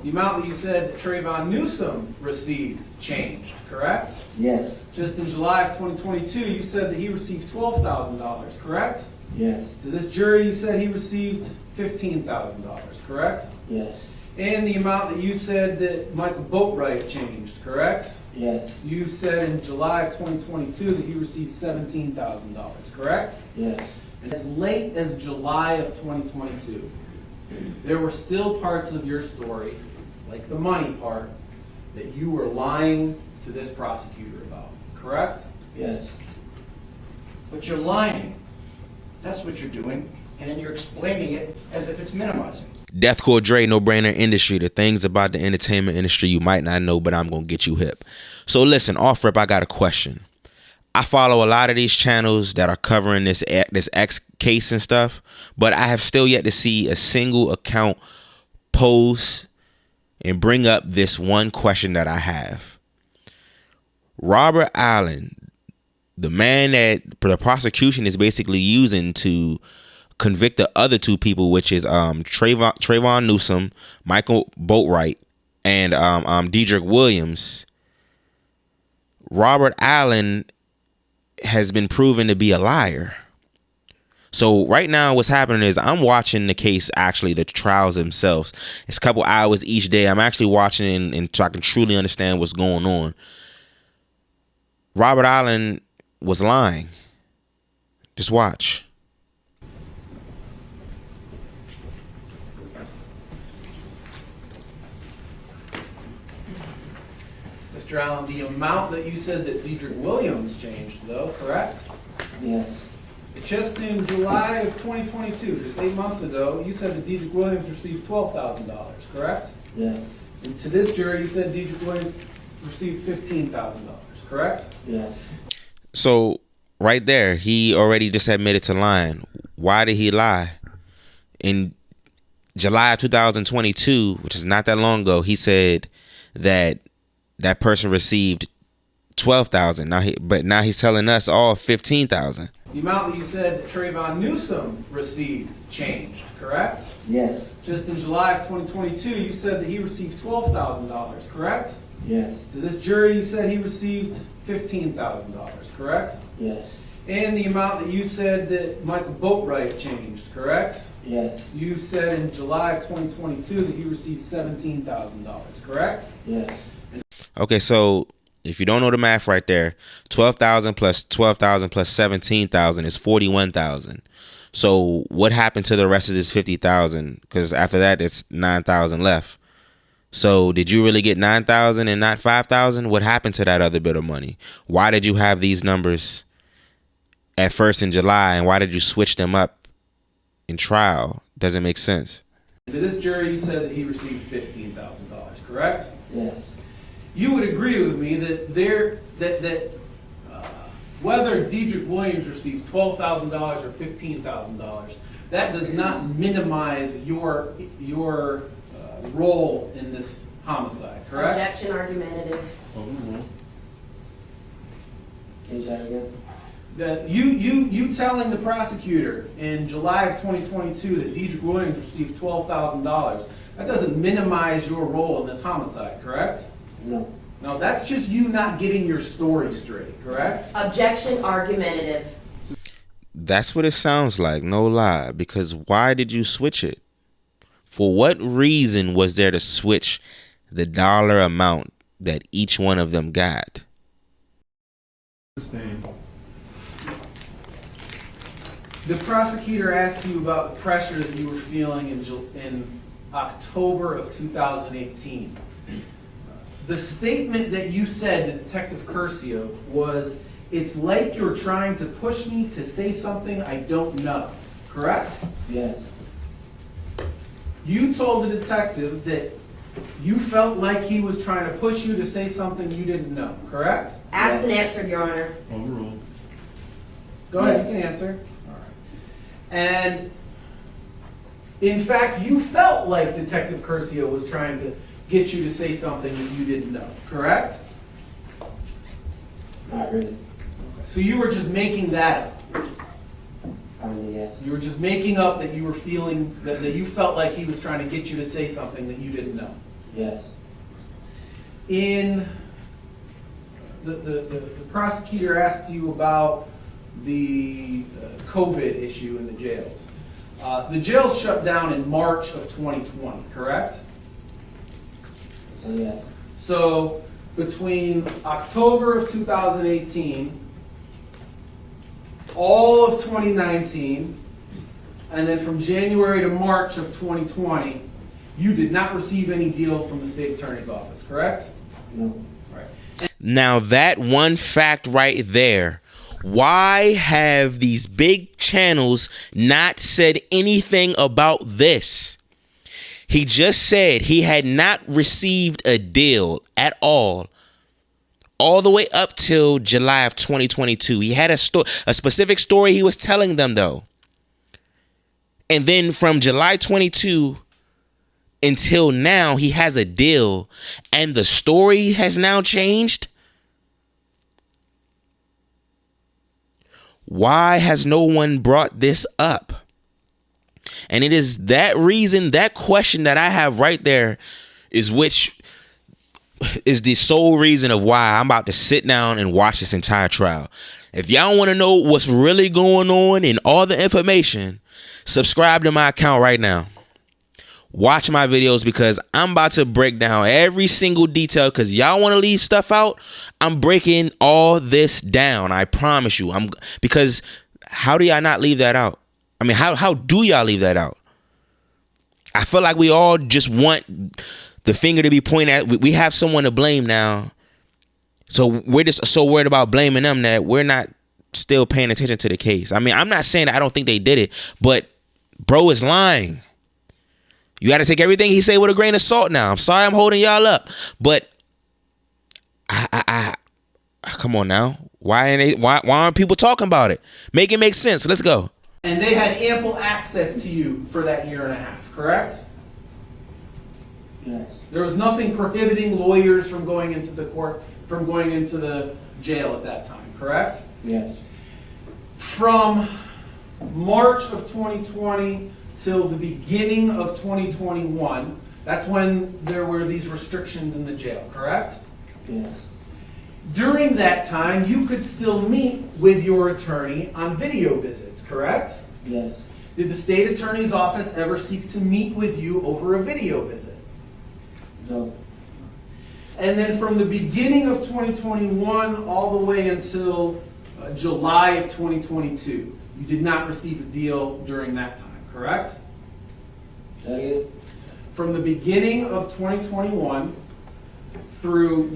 The amount that you said Trayvon Newsom received changed, correct? Yes. Just in July of 2022, you said that he received $12,000, correct? Yes. To this jury, you said he received $15,000, correct? Yes. And the amount that you said that Michael Boatwright changed, correct? Yes. You said in July of 2022 that he received $17,000, correct? Yes. And as late as July of 2022, there were still parts of your story, like the money part, that you were lying to this prosecutor about, correct? Yes. But you're lying. That's what you're doing. And then you're explaining it as if it's minimizing. Deathcore Dre, No Brainer Industry, the things about the entertainment industry you might not know, but I'm going to get you hip. So listen, off rip, I got a question. I follow a lot of these channels that are covering this X case and stuff, but I have still yet to see a single account pose and bring up this one question that I have. Robert Allen, the man that the prosecution is basically using to convict the other two people, which is Trayvon Newsom, Michael Boatwright, and Dedrick Williams. Robert Allen has been proven to be a liar. So right now what's happening is I'm watching the case, actually the trials themselves. It's a couple hours each day. I'm actually watching and so I can truly understand what's going on. Robert Allen was lying. Just watch. Mr. Allen, the amount that you said that Dedrick Williams changed, though, correct? Yes. Just in July of 2022, just 8 months ago, you said that Dedrick Williams received $12,000, correct? Yes. And to this jury, you said Dedrick Williams received $15,000, correct? Yes. So right there, he already just admitted to lying. Why did he lie? In July of 2022, which is not that long ago, he said that that person received $12,000. Now he's telling us all $15,000. The amount that you said that Trayvon Newsom received changed, correct? Yes. Just in July of 2022, you said that he received $12,000, correct? Yes. To this jury, you said he received $15,000, correct? Yes. And the amount that you said that Michael Boatwright changed, correct? Yes. You said in July of 2022 that he received $17,000, correct? Yes. Okay, so if you don't know the math right there, 12,000 plus 12,000 plus 17,000 is 41,000. So what happened to the rest of this 50,000? Because after that, it's 9,000 left. So did you really get 9,000 and not 5,000? What happened to that other bit of money? Why did you have these numbers at first in July, and why did you switch them up in trial? Doesn't make sense. To this jury, you said that he received $15,000, correct? Yes. You would agree with me that whether Dedrick Williams received $12,000 or $15,000, that does not minimize your role in this homicide, correct? Objection argumentative. Is that again? That you telling the prosecutor in July of 2022 that Dedrick Williams received $12,000, that doesn't minimize your role in this homicide, correct? No. No, that's just you not getting your story straight, correct? Objection argumentative. That's what it sounds like, no lie. Because why did you switch it? For what reason was there to switch the dollar amount that each one of them got? The prosecutor asked you about the pressure that you were feeling in October of 2018. The statement that you said to Detective Curcio was, "It's like you're trying to push me to say something I don't know," correct? Yes. You told the detective that you felt like he was trying to push you to say something you didn't know, correct? Asked and answered, Your Honor. Overruled. Go ahead, Yes. you can answer. All right. And in fact, you felt like Detective Curcio was trying to get you to say something that you didn't know, correct? Not really. So you were just making that up. I mean, yes. You were just making up that you were feeling, that you felt like he was trying to get you to say something that you didn't know. Yes. In the prosecutor asked you about the COVID issue in the jails. The jails shut down in March of 2020, correct? So yes. So between October of 2018, all of 2019, and then from January to March of 2020, you did not receive any deal from the state attorney's office, correct? No. Right. Now that one fact right there, why have these big channels not said anything about this? He just said he had not received a deal at all the way up till July of 2022. He had a specific story he was telling them though. And then from July 22 until now, he has a deal and the story has now changed. Why has no one brought this up? And it is that reason, that question that I have right there is which is the sole reason of why I'm about to sit down and watch this entire trial. If y'all want to know what's really going on and all the information, subscribe to my account right now. Watch my videos because I'm about to break down every single detail because y'all want to leave stuff out. I'm breaking all this down. I promise you. Because how do y'all not leave that out? I mean, how do y'all leave that out? I feel like we all just want the finger to be pointed at. We have someone to blame now. So we're just so worried about blaming them that we're not still paying attention to the case. I mean, I'm not saying that I don't think they did it, but bro is lying. You got to take everything he say with a grain of salt now. I'm sorry I'm holding y'all up, but I come on now. Why aren't people talking about it? Make it make sense. Let's go. And they had ample access to you for that year and a half, correct? Yes. There was nothing prohibiting lawyers from going into the court, from going into the jail at that time, correct? Yes. From March of 2020 till the beginning of 2021, that's when there were these restrictions in the jail, correct? Yes. During that time, you could still meet with your attorney on video visits, correct? Yes. Did the state attorney's office ever seek to meet with you over a video visit? No. And then from the beginning of 2021 all the way until July of 2022, you did not receive a deal during that time, correct? Say From the beginning of 2021 through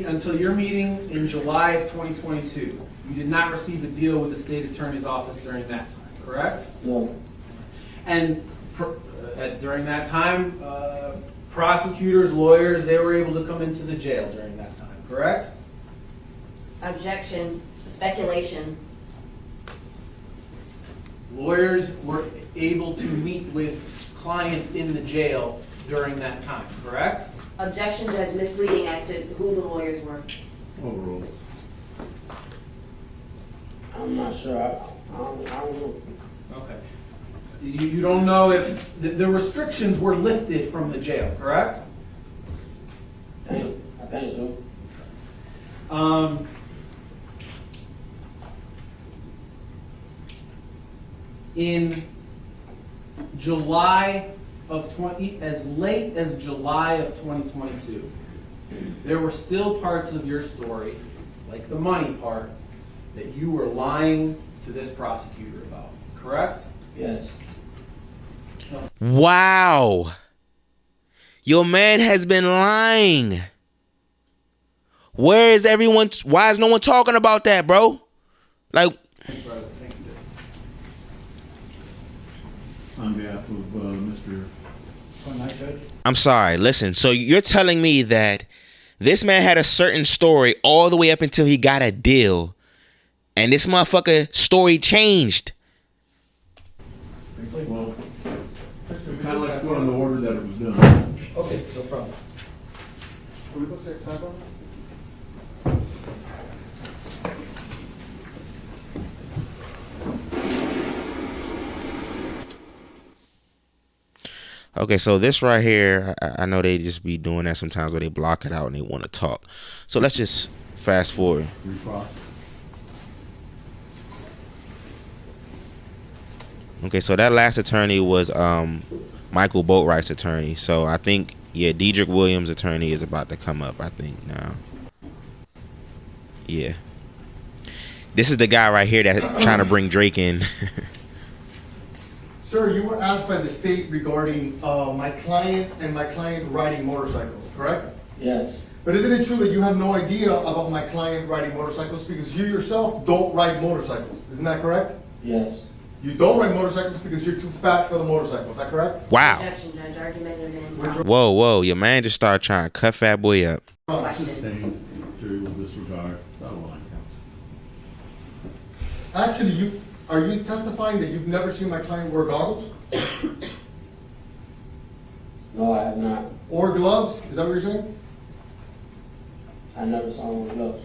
until your meeting in July of 2022, you did not receive a deal with the state attorney's office during that time, correct? no. And during that time, prosecutors, lawyers, they were able to come into the jail during that time, correct? Objection. Speculation. Lawyers were able to meet with clients in the jail during that time, correct? Objection, Judge, misleading as to who the lawyers were. Overruled. I'm not sure. I don't know. Okay. You don't know if the restrictions were lifted from the jail, correct? I think so. In July of as late as July of 2022, there were still parts of your story, like the money part, that you were lying to this prosecutor about, correct? Yes. Wow. Your man has been lying. Where is everyone? Why is no one talking about that, bro? Like, Thank you. On behalf of Mr. I'm sorry. Listen, so you're telling me that this man had a certain story all the way up until he got a deal, and this motherfucker story changed. Well, kind of like put on the order that it was done. Okay, no problem. Okay, so this right here, I know they just be doing that sometimes where they block it out and they want to talk. So let's just fast forward. Recross. Okay, so that last attorney was Michael Boatwright's attorney. So I think, yeah, Dedrick Williams' attorney is about to come up, I think, now. Yeah. This is the guy right here that's trying to bring Drake in. Sir, you were asked by the state regarding my client and my client riding motorcycles, correct? Yes, But isn't it true that you have no idea about my client riding motorcycles because you yourself don't ride motorcycles? Isn't that correct? yes. You don't ride motorcycles because you're too fat for the motorcycle. Is that correct? Wow. Objection, Judge, argument in Whoa, whoa. Your man just started trying to cut Fat Boy up. Sustained. Jury will disregard. That'll line count. Actually, are you testifying that you've never seen my client wear goggles No, I have not. or gloves? Is that what you're saying? I never saw him with gloves.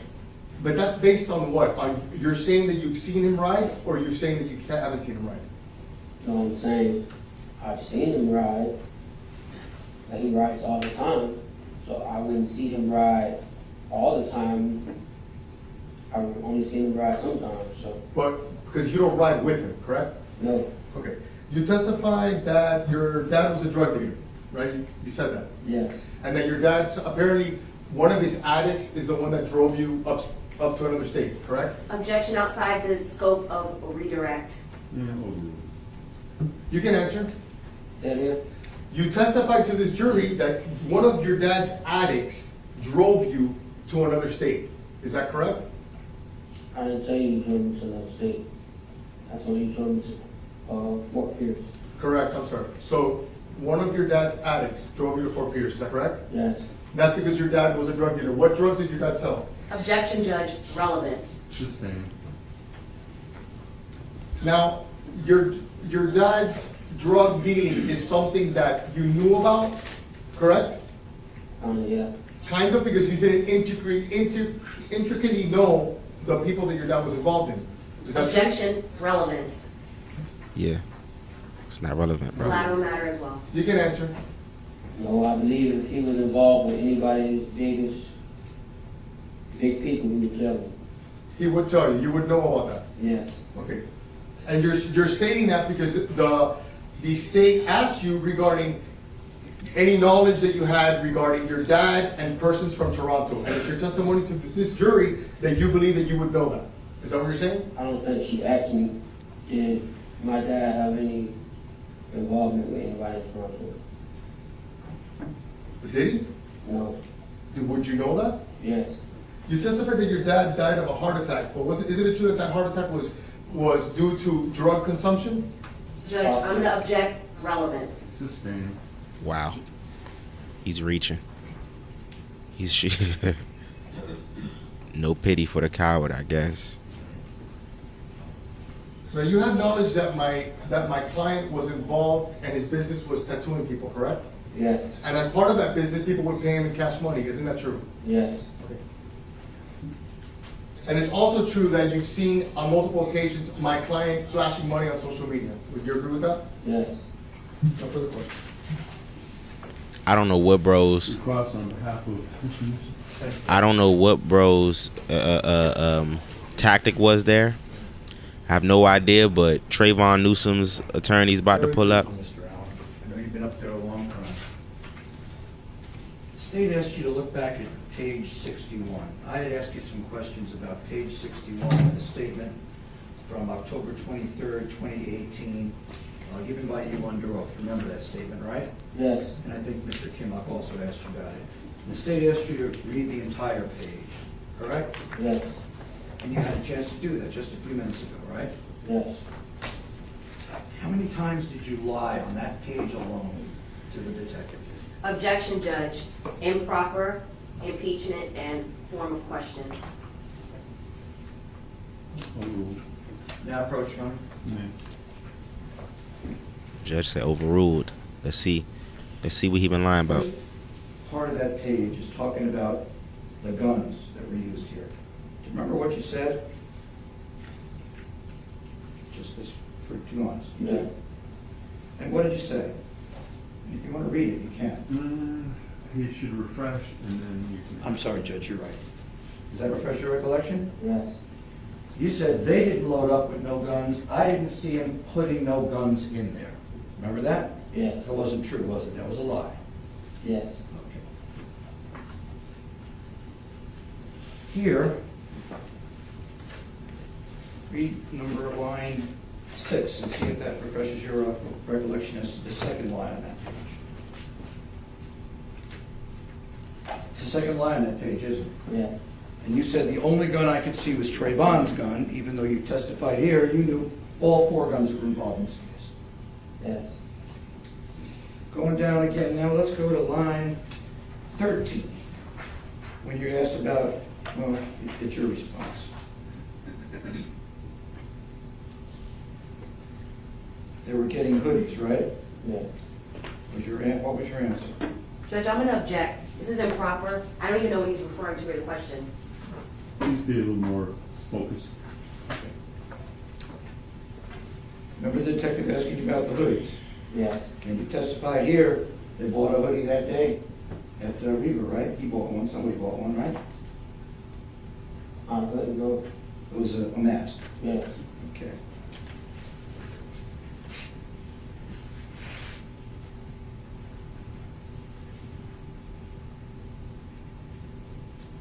But that's based on what? You're saying that you've seen him ride, or you're saying that you haven't seen him ride? No, I'm saying, I've seen him ride, but he rides all the time. So I wouldn't see him ride all the time. I would only see him ride sometimes, so, But because you don't ride with him, correct? no, Okay. You testified that your dad was a drug dealer, right? You said that. yes, And that your dad's, apparently, one of his addicts is the one that drove you up to another state, correct? Objection outside the scope of redirect. Yeah, overruled. You can answer. say it again? You testified to this jury that one of your dad's addicts drove you to another state. Is that correct? I didn't tell you you drove me to another state. I told you you drove me to, Fort Pierce, Correct, I'm sorry. So, one of your dad's addicts drove you to Fort Pierce, is that correct? yes. That's because your dad was a drug dealer. What drugs did your dad sell? Objection, Judge, relevance. Sustained. Now, your dad's drug dealing is something that you knew about, correct? Yeah, Kind of, because you didn't intricately know the people that your dad was involved in. Is that true? Objection, relevance. Yeah. It's not relevant, bro. Collateral matter as well. You can answer. no, I believe if he was involved with anybody as big people, he would tell me, He would tell you. You would know about that. yes. Okay. And you're stating that because the state asked you regarding any knowledge that you had regarding your dad and persons from Toronto. And it's your testimony to this jury that you believe that you would know that. Is that what you're saying? I don't think she asked me, did my dad have any involvement with anybody in Toronto? Did he? No, Would you know that? yes, You testified that your dad died of a heart attack, but isn't it true that that heart attack was due to drug consumption? Judge, I'm going to object, relevance. Sustained. Wow. He's reaching. He's no pity for the coward, I guess. Now, you have knowledge that my client was involved and his business was tattooing people, correct? yes, And as part of that business, people would pay him in cash money, isn't that true? yes, And it's also true that you've seen on multiple occasions my client flashing money on social media. Would you agree with that? yes. No further questions. I don't know what bros. Recross on behalf of issues. I don't know what bros tactic was there. I have no idea, but Trayvon Newsom's attorney's about to pull up. Mr. Allen, I know you've been up there a long time. The state asked you to look back at page 61. I had asked you some questions about page 61 of the statement from October 23rd, 2018, given by you under oath. Remember that statement, right? Yes, And I think Mr. Kimmock also asked you about it. The state asked you to read the entire page, correct? yes, And you had a chance to do that just a few minutes ago, right? yes. How many times did you lie on that page alone to the detective? Objection, Judge, improper, impeachment, and form of question. Overruled. Now approach, Your Honor. Yeah. Judge said overruled. Let's see what he been lying about. Part of that page is talking about the guns that were used here. Do you remember what you said? Just this for 2 months. Yeah. And what did you say? If you want to read it, you can. He should refresh and then you can. I'm sorry, Judge, you're right. Does that refresh your recollection? Yes, You said they didn't load up with no guns. I didn't see him putting no guns in there. Remember that? yes, That wasn't true, was it? That was a lie. yes. Okay. Here, read line 6 and see if that refreshes your recollection as to the second line on that page. It's the second line on that page, isn't it? Yeah, And you said the only gun I could see was Trayvon's gun, even though you testified here, you knew all 4 guns were involved in this case. yes, Going down again, now let's go to line 13. When you're asked about, well, it's your response. They were getting hoodies, right? yes. What was your answer? Judge, I'm going to object. This is improper. I don't even know what he's referring to in the question. Please be a little more focused. Remember the detective asking you about the hoodies? Yes, And you testified here, they bought a hoodie that day at Riva, right? He bought one, somebody bought one, right? I couldn't go, It was a mask. yes, Okay.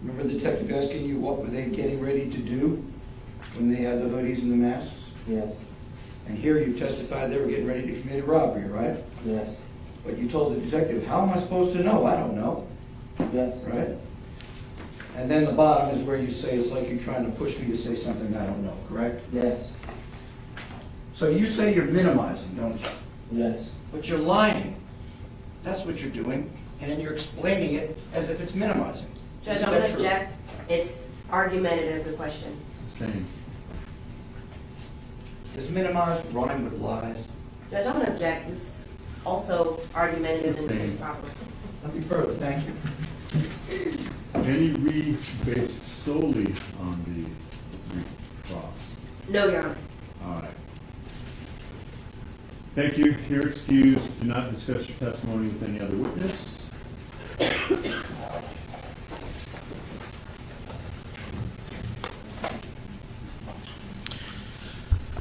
Remember the detective asking you what were they getting ready to do when they had the hoodies and the masks? yes, And here you testified they were getting ready to commit a robbery, right? yes, But you told the detective, how am I supposed to know? I don't know, yes, right? And then the bottom is where you say it's like you're trying to push me to say something I don't know, correct? yes, So you say you're minimizing, don't you? yes, But you're lying. That's what you're doing, and then you're explaining it as if it's minimizing. Judge, Isn't I'm that going to true? object. It's argumentative, the question. Sustained. Does minimize rhyme with lies? Judge, I'm going to object. This is also argumentative and Sustained. improper. Nothing further, thank you. Any read based solely on the cross? No, Your Honor. All right. Thank you. You're excused. Do not discuss your testimony with any other witness.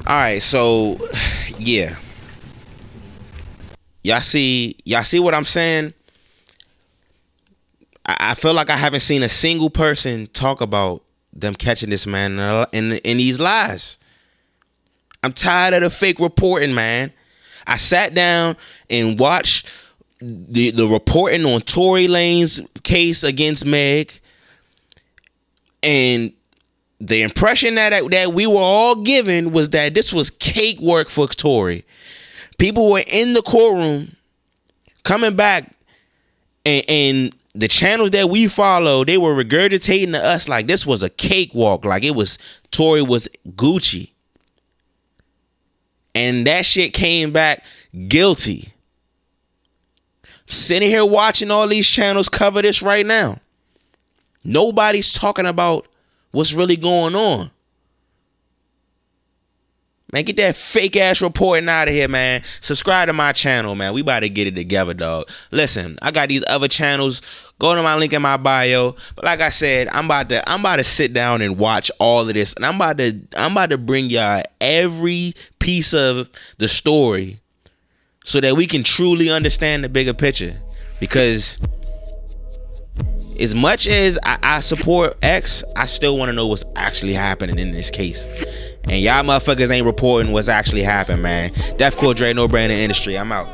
All right, so yeah, y'all see what I'm saying? I feel like I haven't seen a single person talk about them catching this man in these lies. I'm tired of the fake reporting, man. I sat down and watched the reporting on Tory Lane's case against Meg, and the impression that we were all given was that this was cakewalk for Tory. People were in the courtroom coming back, and the channels that we follow, they were regurgitating to us like this was a cakewalk, like it was Tory was Gucci. And that shit came back guilty. Sitting here watching all these channels cover this right now. Nobody's talking about what's really going on. Man, get that fake ass reporting out of here, man. Subscribe to my channel, man. We about to get it together, dog. Listen, I got these other channels. Go to my link in my bio. But like I said, I'm about to sit down and watch all of this, and I'm about to bring y'all every piece of the story so that we can truly understand the bigger picture. Because as much as I support X, I still want to know what's actually happening in this case. And y'all motherfuckers ain't reporting what's actually happened, man. Def Dre, No Brainer Industry. I'm out.